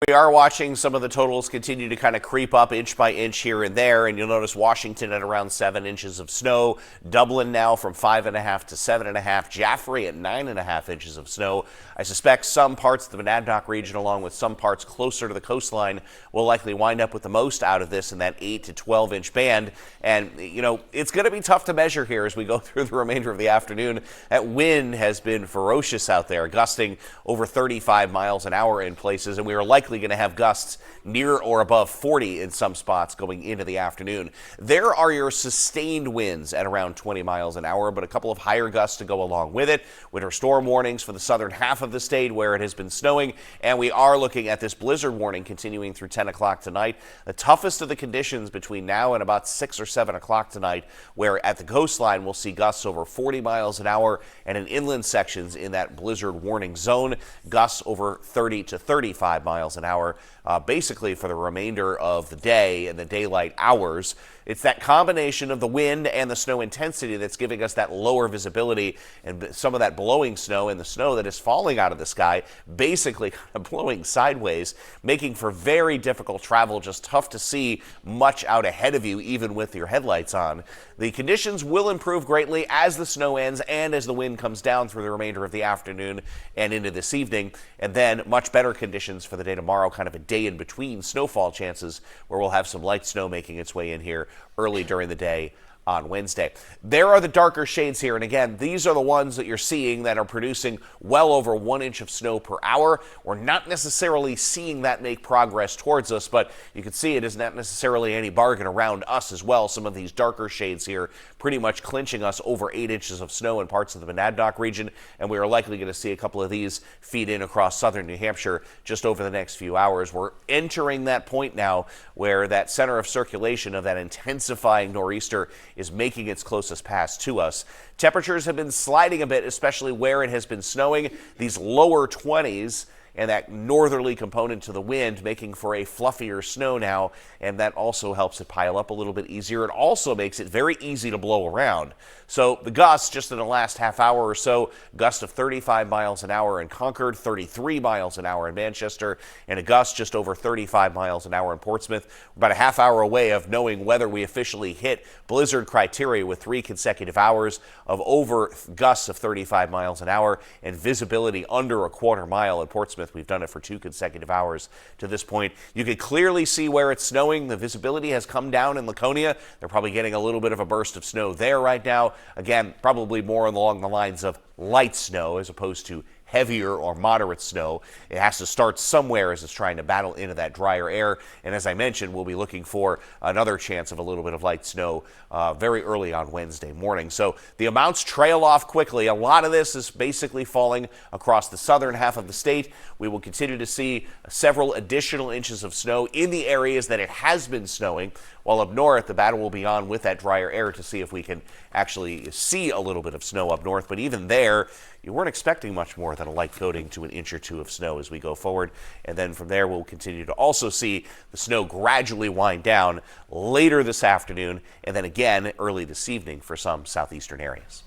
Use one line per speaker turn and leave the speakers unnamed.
We are watching some of the totals continue to kind of creep up inch by inch here and there, and you'll notice Washington at around 7 inches of snow, Dublin now from 5.5 to 7.5, Jaffrey at 9.5 inches of snow. I suspect some parts of the Monadnock region, along with some parts closer to the coastline, will likely wind up with the most out of this in that 8 to 12 inch band. And, you know, it's going to be tough to measure here as we go through the remainder of the afternoon. That wind has been ferocious out there, gusting over 35 miles an hour in places, and we are likely going to have gusts near or above 40 in some spots going into the afternoon. There are your sustained winds at around 20 miles an hour, but a couple of higher gusts to go along with it. Winter storm warnings for the southern half of the state where it has been snowing, and we are looking at this blizzard warning continuing through 10 o'clock tonight. The toughest of the conditions between now and about 6 or 7 o'clock tonight, where at the coastline we'll see gusts over 40 miles an hour, and in inland sections in that blizzard warning zone, gusts over 30 to 35 miles an hour, basically for the remainder of the day and the daylight hours. It's that combination of the wind and the snow intensity that's giving us that lower visibility, and some of that blowing snow and the snow that is falling out of the sky, basically kind of blowing sideways, making for very difficult travel, just tough to see much out ahead of you, even with your headlights on. The conditions will improve greatly as the snow ends and as the wind comes down through the remainder of the afternoon and into this evening, and then much better conditions for the day tomorrow, kind of a day in between snowfall chances, where we'll have some light snow making its way in here early during the day on Wednesday. There are the darker shades here, and again, these are the ones that you're seeing that are producing well over 1 inch of snow per hour. We're not necessarily seeing that make progress towards us, but you can see it is not necessarily any bargain around us as well. Some of these darker shades here pretty much clinching us over 8 inches of snow in parts of the Monadnock region, and we are likely going to see a couple of these feed in across southern New Hampshire just over the next few hours. We're entering that point now where that center of circulation of that intensifying nor'easter is making its closest pass to us. Temperatures have been sliding a bit, especially where it has been snowing. These lower 20s and that northerly component to the wind making for a fluffier snow now, and that also helps it pile up a little bit easier. It also makes it very easy to blow around. So the gusts just in the last half hour or so, gust of 35 miles an hour in Concord, 33 miles an hour in Manchester, and a gust just over 35 miles an hour in Portsmouth. We're about a half hour away of knowing whether we officially hit blizzard criteria with 3 consecutive hours of over gusts of 35 miles an hour and visibility under a quarter mile in Portsmouth. We've done it for 2 consecutive hours to this point. You can clearly see where it's snowing. The visibility has come down in Laconia. They're probably getting a little bit of a burst of snow there right now. Again, probably more along the lines of light snow as opposed to heavier or moderate snow. It has to start somewhere as it's trying to battle into that drier air. And as I mentioned, we'll be looking for another chance of a little bit of light snow very early on Wednesday morning. So the amounts trail off quickly. A lot of this is basically falling across the southern half of the state. We will continue to see several additional inches of snow in the areas that it has been snowing, while up north, the battle will be on with that drier air to see if we can actually see a little bit of snow up north. But even there, you weren't expecting much more than a light coating to an inch or two of snow as we go forward. And then from there, we'll continue to also see the snow gradually wind down later this afternoon and then again early this evening for some southeastern areas.